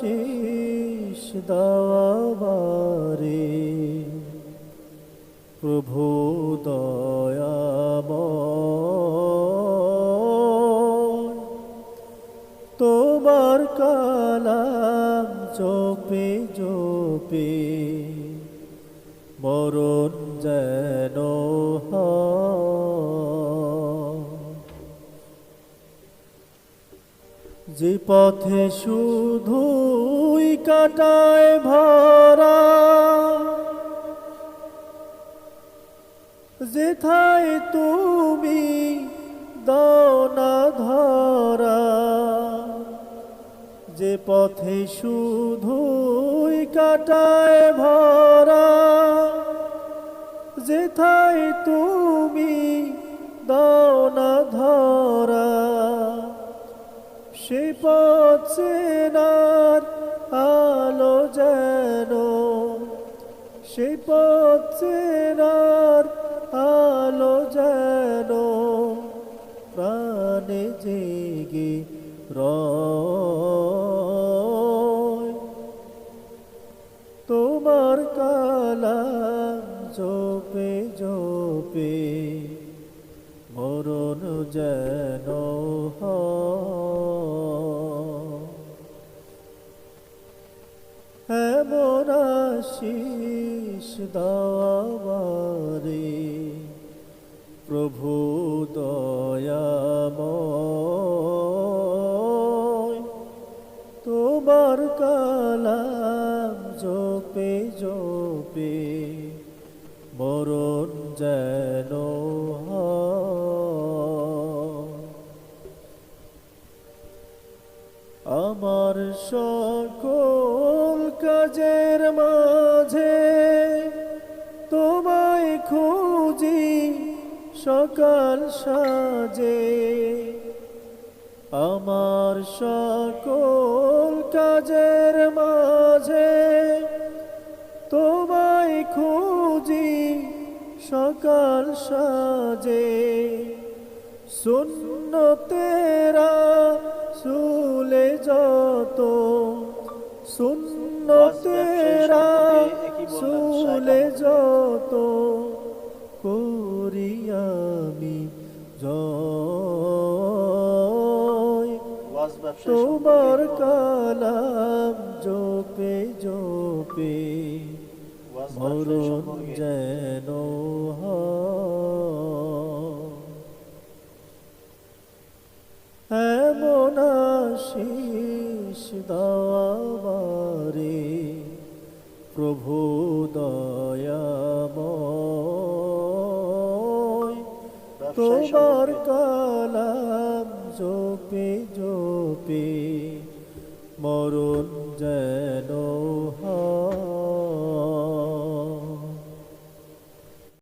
শীষ দাওয়ারে প্রভু দয়াময় তোমার কালাম জপে জপে মরণ যেন যে পথে শুধুই কাটায় ভরা যেথায় তুমি দাও না ধরা যে পথে শুধুই কাটায় ভরা যেথায় তুমি দাও না ধরা সে পথ চেনার আলো যেন সে পথ চেনার আলো যেন প্রাণে জেগে রয় তোমার কালাম জপে জপে মরণ যেন এমন আশীষ দাওয়ারে প্রভু দয়াময় তোমার কালাম জপে জপে মরণ যেন আমার সকল কাজের মাঝে তোমায় খুঁজি সকাল সাজে আমার সকল কাজের মাঝে তোমায় খুঁজি সকাল সাজে সুন্নতেরা সুলে যত সুন্নতেরা সুলে যত করি আমি জয় তোমার কালাম জপে জপে মরণ যেন এমন আশীষ দাওয়ারে প্রভু দয়াময় তোমার কালাম জপে জপে মরণ যেন